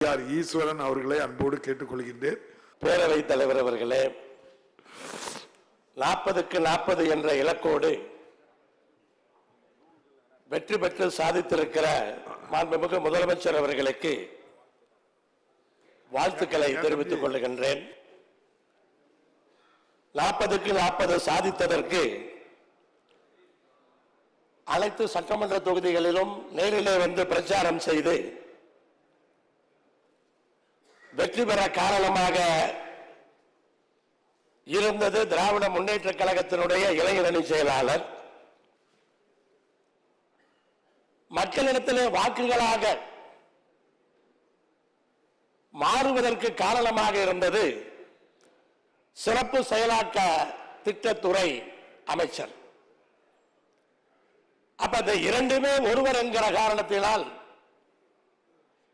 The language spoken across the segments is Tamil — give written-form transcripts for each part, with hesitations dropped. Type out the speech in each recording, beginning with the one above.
ஈஸ்வரன் அவர்களை அன்போடு கேட்டுக்கொள்கின்றேன். பேரவைத் தலைவர் அவர்களே, 40க்கு 40 என்ற இலக்கோடு வெற்றி பெற்று சாதித்திருக்கிற மாண்புமிகு முதலமைச்சர் அவர்களுக்கு வாழ்த்துக்களை தெரிவித்துக் கொள்கின்றேன். 40க்கு 40 சாதித்ததற்கு அனைத்து சட்டமன்ற தொகுதிகளிலும் நேரிலே வந்து பிரச்சாரம் செய்து வெற்றி பெற காரணமாக இருந்தது திராவிட முன்னேற்ற கழகத்தினுடைய இளைஞரணி செயலாளர். மக்களிடத்திலே வாக்குகளாக மாறுவதற்கு காரணமாக இருந்தது சிறப்பு செயலாக்க திட்டத்துறை அமைச்சர். அப்ப இந்த இரண்டுமே ஒருவர் என்கிற காரணத்தினால்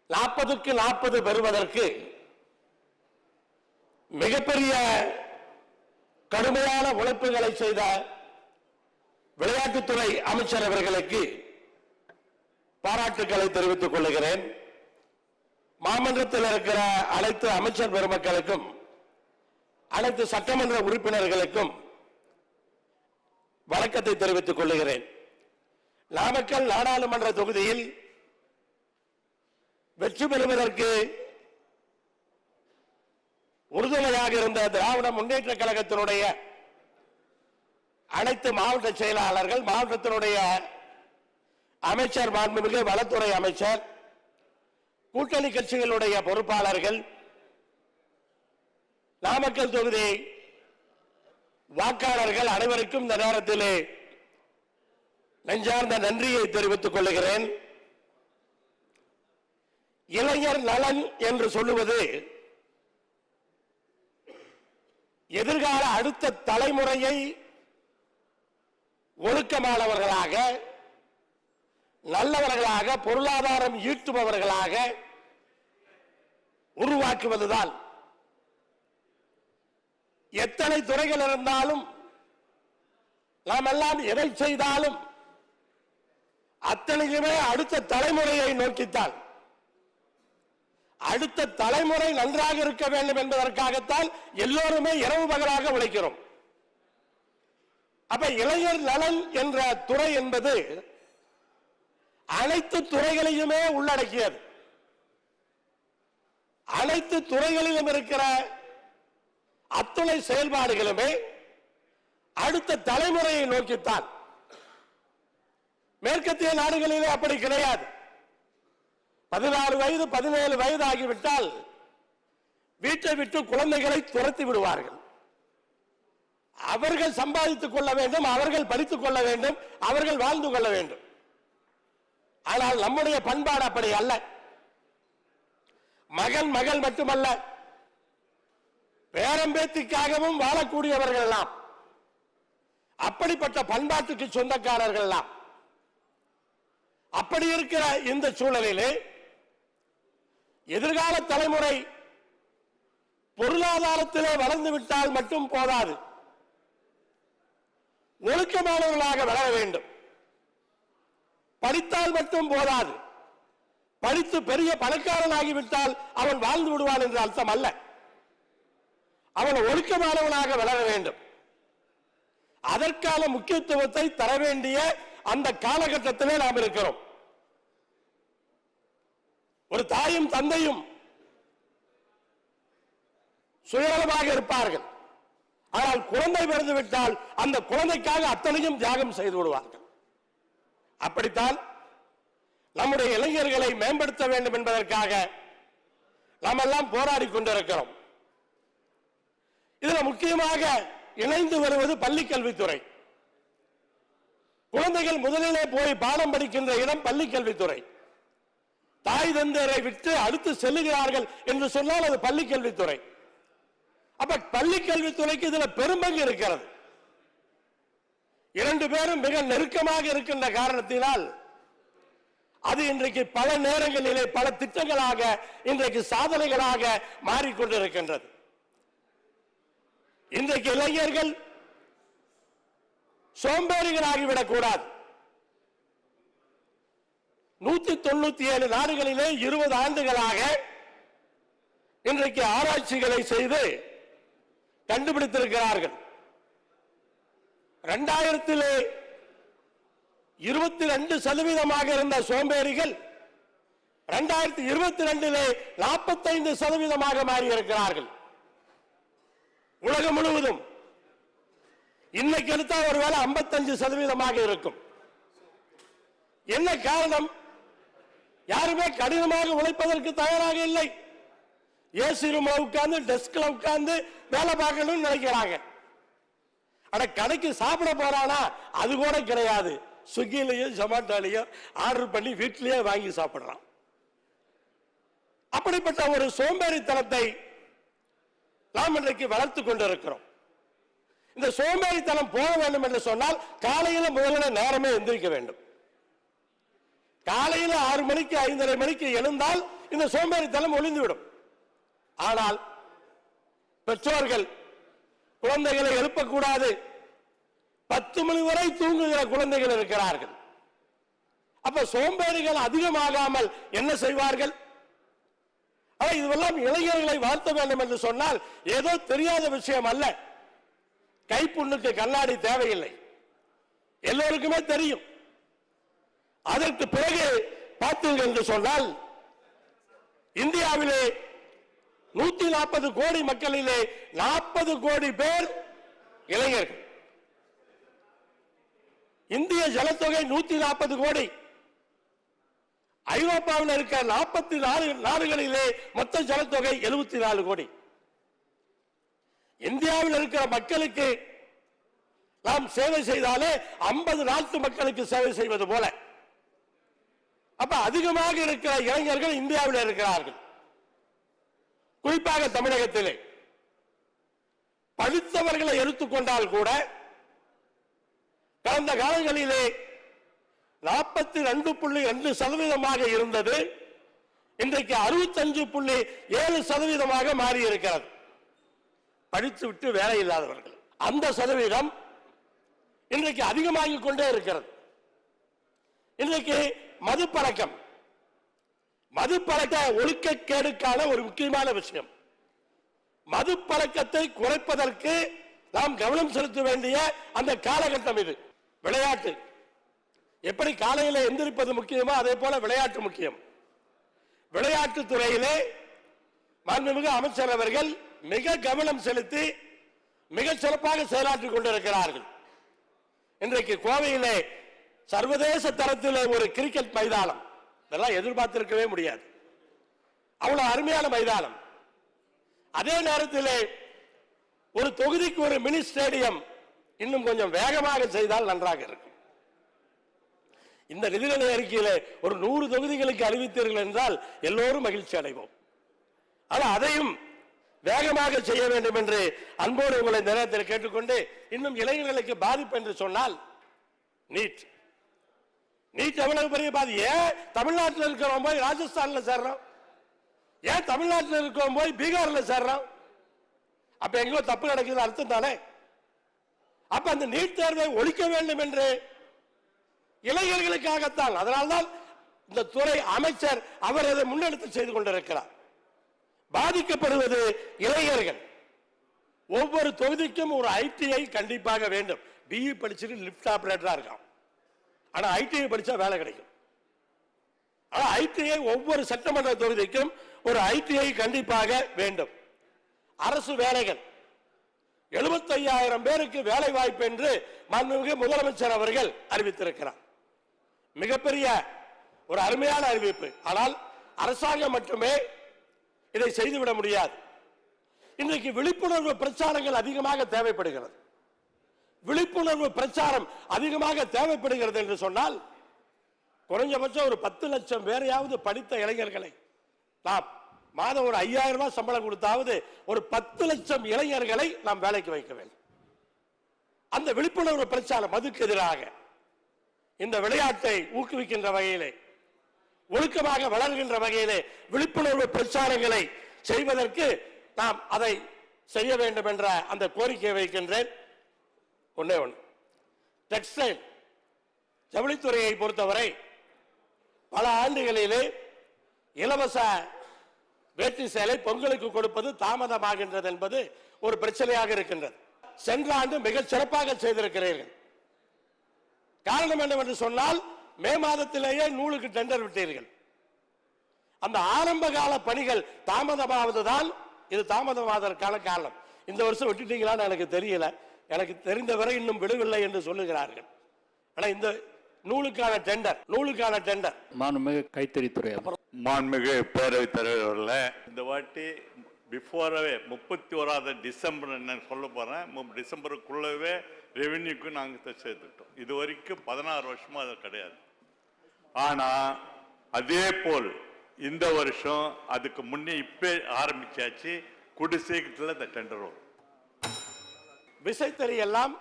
40க்கு 40 பெறுவதற்கு மிகப்பெரிய கடுமையான உழைப்புகளை செய்த விளையாட்டுத்துறை அமைச்சர் அவர்களுக்கு பாராட்டுக்களை தெரிவித்துக் கொள்கிறேன். மாமன்றத்தில் இருக்கிற அனைத்து அமைச்சர் பெருமக்களுக்கும் அனைத்து சட்டமன்ற உறுப்பினர்களுக்கும் வணக்கத்தை தெரிவித்துக் கொள்கிறேன். நாமக்கல் நாடாளுமன்ற தொகுதியில் வெற்றி பெறுவதற்கு உறுதுணையாக இருந்த திராவிட முன்னேற்ற கழகத்தினுடைய அனைத்து மாவட்ட செயலாளர்கள், மாவட்டத்தினுடைய அமைச்சர், மாண்புமிகு வனத்துறை அமைச்சர், கூட்டணி கட்சிகளுடைய பொறுப்பாளர்கள், நாமக்கல் தொகுதி வாக்காளர்கள் அனைவருக்கும் இந்த நேரத்தில் நெஞ்சார்ந்த நன்றியை தெரிவித்துக் கொள்கிறேன். இளைஞர் நலன் என்று சொல்லுவது எதிர்கால அடுத்த தலைமுறையை ஒழுக்கமானவர்களாக, நல்லவர்களாக, பொருளாதாரம் ஈட்டுபவர்களாக உருவாக்குவதுதான். எத்தனை துறைகள் இருந்தாலும், நாம் எல்லாம் எதை செய்தாலும் அத்தனையுமே அடுத்த தலைமுறையை நோக்கித்தான். அடுத்த தலைமுறை நன்றாக இருக்க வேண்டும் என்பதற்காகத்தான் எல்லோருமே இரவு பகலாக உழைக்கிறோம். அப்ப இளைஞர் நலன் என்ற துறை என்பது அனைத்து துறைகளையுமே உள்ளடக்கியது. அனைத்து துறைகளிலும் இருக்கிற அத்துணை செயல்பாடுகளுமே அடுத்த தலைமுறையை நோக்கித்தான். மேற்கத்திய நாடுகளிலே அப்படி கிடையாது. 16 வயது 17 வயது ஆகிவிட்டால் வீட்டை விட்டு குழந்தைகளை துரத்தி விடுவார்கள். அவர்கள் சம்பாதித்துக் கொள்ள வேண்டும், அவர்கள் படித்துக் கொள்ள வேண்டும், அவர்கள் வாழ்ந்து கொள்ள வேண்டும். ஆனால் நம்முடைய பண்பாடு அப்படி அல்ல. மகன் மகள் மட்டுமல்ல, பேரம்பேத்திக்காகவும் வாழக்கூடியவர்கள் எல்லாம். அப்படிப்பட்ட பண்பாட்டுக்கு சொந்தக்காரர்கள் எல்லாம். அப்படி இருக்கிற இந்த சூழலிலே எதிர்கால தலைமுறை பொருளாதாரத்திலே வளர்ந்து விட்டால் மட்டும் போதாது, ஒழுக்கமானவர்களாக வளர வேண்டும். படித்தால் மட்டும் போதாது, படித்து பெரிய பணக்காரனாகிவிட்டால் அவன் வாழ்ந்து விடுவான் என்ற அர்த்தம் அல்ல. அவன் ஒழுக்கமானவனாக வளர வேண்டும். அதற்கான முக்கியத்துவத்தை தர வேண்டிய அந்த காலகட்டத்திலே நாம் இருக்கிறோம். ஒரு தாயும் தந்தையும் சுயநலமாக இருப்பார்கள். ஆனால் குழந்தை பிறந்து விட்டால் அந்த குழந்தைக்காக அத்தனையும் தியாகம் செய்து விடுவார்கள். அப்படித்தான் நம்முடைய இளைஞர்களை மேம்படுத்த வேண்டும் என்பதற்காக நாம் எல்லாம் போராடி கொண்டிருக்கிறோம். இதுல முக்கியமாக இணைந்து வருவது பள்ளி கல்வித்துறை. குழந்தைகள் முதலிலே போய் பாடம் படிக்கின்ற இடம் பள்ளி கல்வித்துறை. தாய் தந்தையரை விட்டு அடுத்து செல்லுகிறார்கள் என்று சொன்னால் அது பள்ளி கல்வித்துறை. அப்ப பள்ளி கல்வித்துறைக்கு இதுல பெரும்பங்கு இருக்கிறது. இரண்டு பேரும் மிக நெருக்கமாக இருக்கின்ற காரணத்தினால் அது இன்றைக்கு பல நேரங்களிலே பல திட்டங்களாக இன்றைக்கு சாதனைகளாக மாறிக்கொண்டிருக்கின்றது. இன்றைக்கு இளைஞர்கள் சோம்பேறிகளாகிவிடக் கூடாது. 197 நாடுகளிலே 20 ஆண்டுகளாக இன்றைக்கு ஆராய்ச்சிகளை செய்து கண்டுபிடித்திருக்கிறார்கள். 2022 இருந்த சோம்பேறிகள் 2022 45% மாறி இருக்கிறார்கள். உலகம் முழுவதும் இன்னைக்கு எடுத்தா ஒருவேளை 55% இருக்கும். என்ன காரணம்? யாருமே கடினமாக உழைப்பதற்கு தயாராக இல்லை. ஏசி ரூம்ல உட்கார்ந்து டெஸ்க்ல உட்கார்ந்து வேலை பார்க்கணும்னு நினைக்கிறாங்க. ஆனா கடைக்கு சாப்பிட போறானா அது கூட கிடையாது. ஸ்விக்கிலையும் ஜொமேட்டோலையும் ஆர்டர் பண்ணி வீட்டிலேயே வாங்கி சாப்பிடுறான். அப்படிப்பட்ட ஒரு சோம்பேறித்தனத்தை நாம் இன்றைக்கு வளர்த்துக் கொண்டிருக்கிறோம். இந்த சோம்பேறித்தனம் போக வேண்டும் என்று சொன்னால் காலையில முதல்ல நேரமே எந்திரிக்க வேண்டும். காலையில 6 மணிக்கு 5:30 மணிக்கு எழுந்தால் இந்த சோம்பேறித்தனம் ஒளிந்துவிடும். ஆனால் பெற்றோர்கள் குழந்தைகளை எழுப்பக்கூடாது. 10 மணி வரை தூங்குகிற குழந்தைகள் இருக்கிறார்கள். அப்ப சோம்பேறிகள் அதிகமாகாமல் என்ன செய்வார்கள்? இதுவெல்லாம் இளைஞர்களை வாழ்த்த வேண்டும் என்று சொன்னால் ஏதோ தெரியாத விஷயம் அல்ல. கைப்புண்ணுக்கு கண்ணாடி தேவையில்லை, எல்லோருக்குமே தெரியும். அதற்கு பிறகு பார்த்தீர்கள் என்று சொன்னால் இந்தியாவிலே 140 கோடி மக்களிலே 40 கோடி பேர் இளைஞர்கள். இந்திய ஜனத்தொகை 140 கோடி. ஐரோப்பாவில் இருக்க 44 நாடுகளிலே மொத்த ஜனத்தொகை 74 கோடி. இந்தியாவில் இருக்கிற மக்களுக்கு நாம் சேவை செய்தாலே 50 நாட்டு மக்களுக்கு சேவை செய்வது போல. அப்ப அதிகமாக இருக்கிற இளைஞர்கள் இந்தியாவில் இருக்கிறார்கள். குறிப்பாக தமிழகத்திலே படித்தவர்களை எடுத்துக்கொண்டால் கூட கடந்த காலங்களிலே 42.2% இருந்தது. இன்றைக்கு 65.7% மாறி இருக்கிறது. படித்து விட்டு வேலை இல்லாதவர்கள் அந்த சதவீதம் இன்றைக்கு அதிகமாகிக் கொண்டே இருக்கிறது. இன்றைக்கு மதுப்பழக்க ஒழுக்கக்கேடுக்கான ஒரு முக்கியமான விஷயம். மதுப்பழக்கத்தை குறைப்பதற்கு நாம் கவனம் செலுத்த வேண்டிய அந்த காலகட்டம் இது. விளையாட்டு எப்படி காலையில் எந்திரிப்பது முக்கியமோ அதே போல விளையாட்டு முக்கியம். விளையாட்டு துறையிலே மாண்புமிகு அமைச்சர் அவர்கள் மிக கவனம் செலுத்தி மிக சிறப்பாக செயலாற்றிக் கொண்டிருக்கிறார்கள். இன்றைக்கு கோவையிலே சர்வதேச தரத்தில் ஒரு கிரிக்கெட் மைதானம், இதெல்லாம் எதிர்பார்த்திருக்கவே முடியாது, அவ்வளவு அருமையான மைதானம். அதே நேரத்தில் ஒரு தொகுதிக்கு ஒரு மினி ஸ்டேடியம் இன்னும் கொஞ்சம் வேகமாக செய்தால் நன்றாக இருக்கும். இந்த நிதிநிலை அறிக்கையில ஒரு 100 தொகுதிகளுக்கு அறிவித்தீர்கள் என்றால் எல்லோரும் மகிழ்ச்சி அடைவோம். ஆனால் அதையும் வேகமாக செய்ய வேண்டும் என்று அன்போடு உங்களை இந்த நேரத்தில் கேட்டுக்கொண்டு, இன்னும் இளைஞர்களுக்கு பாதிப்பு என்று சொன்னால் நீட் எவ்வளவு பெரிய பாதி. ஏன் தமிழ்நாட்டில் இருக்கிறோம் போய் ராஜஸ்தான்ல சேர்றோம்? ஏன் தமிழ்நாட்டில் இருக்கிறோம் போய் பீகார்ல சேர்றோம்? அப்ப எங்கோ தப்பு நடக்குது அர்த்தம் தானே. அப்ப அந்த நீட் தேர்வை ஒழிக்க வேண்டும் என்று இளைஞர்களுக்காகத்தான். அதனால்தான் இந்த துறை அமைச்சர் அவர் அதை முன்னெடுத்து செய்து கொண்டிருக்கிறார். பாதிக்கப்படுவது இளைஞர்கள். ஒவ்வொரு தொகுதிக்கும் ஒரு ஐடிஐ கண்டிப்பாக வேண்டும். பிஇ படிச்சுட்டு லிப்ட் ஆபரேட்டரா இருக்கான், ஆனா ஐடிஐ படிச்சா வேலை கிடைக்கும். ஆனா ஐடிஐ ஒவ்வொரு சட்டமன்ற தொகுதிக்கும் ஒரு ஐடிஐ கண்டிப்பாக வேண்டும். அரசு வேலைகள் 75,000 பேருக்கு வேலை வாய்ப்பு என்று மாண்புமிகு முதலமைச்சர் அவர்கள் அறிவித்திருக்கிறார். மிகப்பெரிய ஒரு அருமையான அறிவிப்பு. ஆனால் அரசாங்கம் மட்டுமே இதை செய்துவிட முடியாது. இன்றைக்கு விழிப்புணர்வு பிரச்சாரங்கள் அதிகமாக தேவைப்படுகிறது. விழிப்புணர்வு பிரச்சாரம் அதிகமாக தேவைப்படுகிறது என்று சொன்னால் குறைஞ்சபட்சம் ஒரு 10 லட்சம் பேரையாவது படித்த இளைஞர்களை நாம் மாதம் ஒரு 5,000 ரூபாய் சம்பளம் கொடுத்தாவது ஒரு 10 லட்சம் இளைஞர்களை நாம் வேலைக்கு வைக்க வேண்டும். அந்த விழிப்புணர்வு பிரச்சாரம் மதுக்கு எதிராக இந்த விளையாட்டை ஊக்குவிக்கின்ற வகையிலே, ஒழுக்கமாக வளர்கின்ற வகையிலே விழிப்புணர்வு பிரச்சாரங்களை செய்வதற்கு நாம் அதை செய்ய வேண்டும் என்ற அந்த கோரிக்கையை வைக்கின்றேன். ஒன்னே ஒன்று, டெக்ஸ்டைல் ஜவுளித்துறையை பொறுத்தவரை பல ஆண்டுகளிலே இலவச வேட்டி சேலை பொங்கலுக்கு கொடுப்பது தாமதமாகின்றது என்பது ஒரு பிரச்சனையாக இருக்கின்றது. சென்ற ஆண்டு மிக சிறப்பாக செய்திருக்கிறீர்கள். காரணம் என்னவென்று சொன்னால் மே மாதத்திலேயே நூலுக்கு டெண்டர் விட்டீர்கள். அந்த ஆரம்ப கால பணிகள் தாமதமாவதுதான் இது தாமதமாவதற்கான காரணம். இந்த வருஷம் விட்டுட்டீங்களான்னு எனக்கு தெரியல. எனக்கு தெரிந்தவரை இன்னும் விடவில்லை என்று சொல்லுகிறார்கள். ஆனா இந்த நூலுக்கான டெண்டர் மாண்புமிகு கைத்தறித்துறை மாண்புமிகு பேரவைத் தலைவர்கள இந்த வாட்டி பிஃபோரவே 31 டிசம்பர் என்ன சொல்ல போறேன், டிசம்பருக்குள்ளவே ரெவென்யூக்கு நாங்கள் சேர்த்துட்டோம். இது வரைக்கும் 16 வருஷமா அது கிடையாது. ஆனா அதே போல் இந்த வருஷம் அதுக்கு முன்னே இப்ப ஆரம்பிச்சாச்சு. கூடிய சீக்கிரத்தில் இந்த டெண்டர் வரும். விசைத்தறி எல்லாம்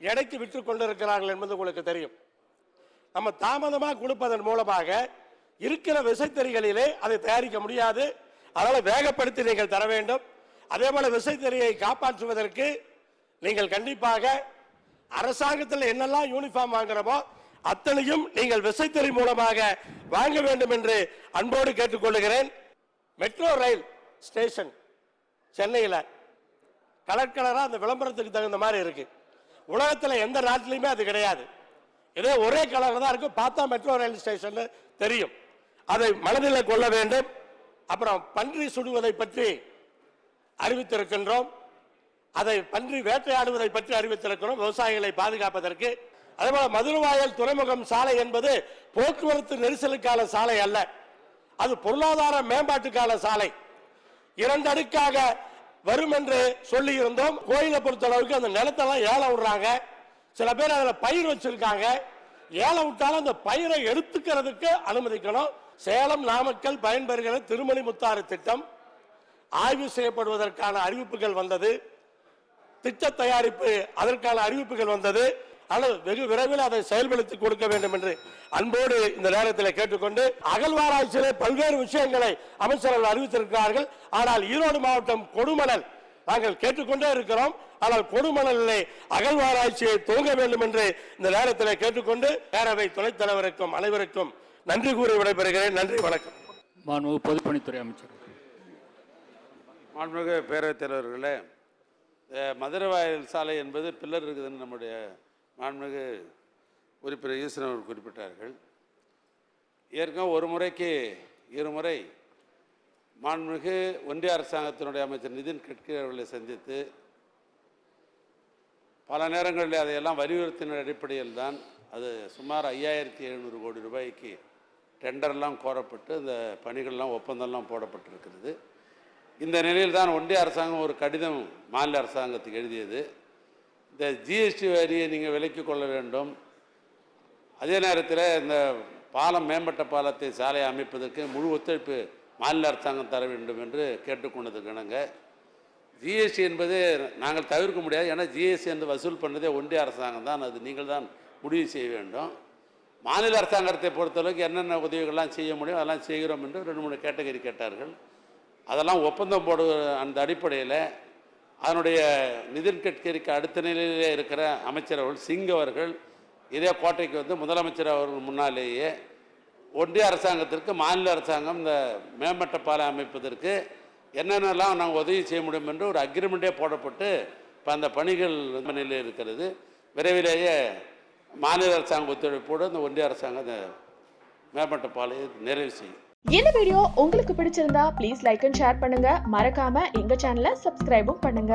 எடைக்கு விற்றுக் கொண்டிருக்கிறார்கள் என்பது உங்களுக்கு தெரியும். நம்ம தாமதமாக கொடுப்பதன் மூலமாக இருக்கிற விசைத்தறிகளிலே அதை தயாரிக்க முடியாது. அதனால வேகப்படுத்தி நீங்கள் தர வேண்டும். அதே போல விசைத்தறியை காப்பாற்றுவதற்கு நீங்கள் கண்டிப்பாக அரசாங்கத்தில் என்னெல்லாம் யூனிஃபார்ம் வாங்குறோமோ அத்தனையும் நீங்கள் விசைத்தறி மூலமாக வாங்க வேண்டும் என்று அன்போடு கேட்டுக்கொள்கிறேன். மெட்ரோ ரயில் ஸ்டேஷன் சென்னையில் கலர் கலரா அந்த விளம்பரத்துக்கு தகுந்த மாதிரி இருக்கு. உலகத்தில் எந்த நாட்டிலையுமே அது கிடையாது. இதே ஒரே கலர் தான் இருக்கும். பார்த்தா மெட்ரோ ரயில் ஸ்டேஷன் தெரியும். அதை மனதில் கொள்ள வேண்டும். அப்புறம் பன்றி சுடுவதை பற்றி அறிவித்திருக்கின்றோம். அதை பன்றி வேட்டையாடுவதை பற்றி அறிவித்திருக்கிறோம் விவசாயிகளை பாதுகாப்பதற்கு. அதேபோல மதுரவாயல் துறைமுகம் சாலை என்பது போக்குவரத்து நெரிசலுக்கான சாலை அல்ல, அது பொருளாதார மேம்பாட்டுக்கான சாலை. 2 அடுக்காக வரும் என்று சொல்லி இருந்தோம். கோயிலை பொறுத்தளவுக்கு அந்த நிலத்தெல்லாம் ஏலம் விடுறாங்க. சில பேர் அதில் பயிர் வச்சிருக்காங்க. ஏலம் விட்டாலும் அந்த பயிரை எடுத்துக்கிறதுக்கு அனுமதிக்கணும். சேலம் நாமக்கல் பயன்பெறுகிற திருமணி முத்தாறு திட்டம் ஆய்வு செய்யப்படுவதற்கான அறிவிப்புகள் வந்தது. திட்ட தயாரிப்பு அதற்கான அறிவிப்புகள் வந்தது. ஆனால் வெகு விரைவில் அதை செயல்படுத்தி கொடுக்க வேண்டும் என்று அன்போடு இந்த நேரத்தில் கேட்டுக்கொண்டு, அகழ்வாராய்ச்சியிலே பல்வேறு விஷயங்களை அமைச்சர்கள் அறிவித்திருக்கிறார்கள். ஆனால் ஈரோடு மாவட்டம் கொடுமணல் நாங்கள் கேட்டுக்கொண்டே இருக்கிறோம். ஆனால் கொடுமணலிலே அகழ்வாராய்ச்சியை துவங்க வேண்டும் என்று இந்த நேரத்தில் கேட்டுக்கொண்டு பேரவை துணைத் தலைவருக்கும் அனைவருக்கும் நன்றி கூறி விடைபெறுகிறேன். நன்றி, வணக்கம். மாண்புமிகு பொதுப்பணித்துறை அமைச்சர். மாண்புமிகு பேரவைத் தலைவர்களே, மதுரவாயல் சாலை என்பது பில்லர் இருக்குதுன்னு நம்முடைய மாண்புமிகு உறுப்பினர் ஈஸ்வரன் அவர்கள் குறிப்பிட்டார்கள். ஏற்கனவே ஒரு முறைக்கு 2 முறை மாண்புமிகு ஒன்றிய அரசாங்கத்தினுடைய அமைச்சர் நிதின் கட்கரி அவர்களை சந்தித்து பல நேரங்களில் அதையெல்லாம் வலியுறுத்தின அடிப்படையில் தான் அது சுமார் 5700 கோடி ரூபாய்க்கு டெண்டர்லாம் கோரப்பட்டு இந்த பணிகள்லாம் ஒப்பந்தம்லாம் போடப்பட்டிருக்கிறது. இந்த நிலையில் தான் ஒன்றிய அரசாங்கம் ஒரு கடிதம் மாநில அரசாங்கத்துக்கு எழுதியது. இந்த ஜிஎஸ்டி வரியை நீங்கள் விலக்கிக் கொள்ள வேண்டும், அதே நேரத்தில் இந்த பாலம் மேம்பட்ட பாலத்தை சாலை அமைப்பதற்கு முழு ஒத்துழைப்பு மாநில அரசாங்கம் தர வேண்டும் என்று கேட்டுக்கொண்டதுக்கு இணங்க ஜிஎஸ்டி என்பது நாங்கள் தவிர்க்க முடியாது. ஏன்னா ஜிஎஸ்டி என்று வசூல் பண்ணதே ஒன்றிய அரசாங்கம் தான், அது நீங்கள் தான் முடிவு செய்ய வேண்டும். மாநில அரசாங்கத்தை பொறுத்தளவுக்கு என்னென்ன உதவிகள்லாம் செய்ய முடியும் அதெல்லாம் செய்கிறோம் என்று 2-3 கேட்டகரி கேட்டார்கள். அதெல்லாம் ஒப்பந்தம் போடுகிற அந்த அடிப்படையில் அதனுடைய நிதின் கட்கரிக்கு அடுத்த நிலையிலே இருக்கிற அமைச்சர் அவர்கள் சிங் அவர்கள் இதே கோட்டைக்கு வந்து முதலமைச்சர் அவர்கள் முன்னாலேயே ஒன்றிய அரசாங்கத்திற்கு மாநில அரசாங்கம் இந்த மேம்பட்ட பாலம் அமைப்பதற்கு என்னென்னலாம் நாங்கள் உதவி செய்ய முடியும் என்று ஒரு அக்ரிமெண்ட்டே போடப்பட்டு இப்போ அந்த பணிகள் நிலையில் இருக்கிறது. விரைவிலேயே மாநில அரசாங்க ஒத்துழைப்போடு இந்த ஒன்றிய அரசாங்கம் அந்த மேம்பட்ட பாலையை நிறைவு செய்யும். இந்த வீடியோ உங்களுக்கு பிடிச்சிருந்தா ப்ளீஸ் லைக் அண்ட் ஷேர் பண்ணுங்க. மறக்காம எங்க சேனலை சப்ஸ்கிரைபும் பண்ணுங்க.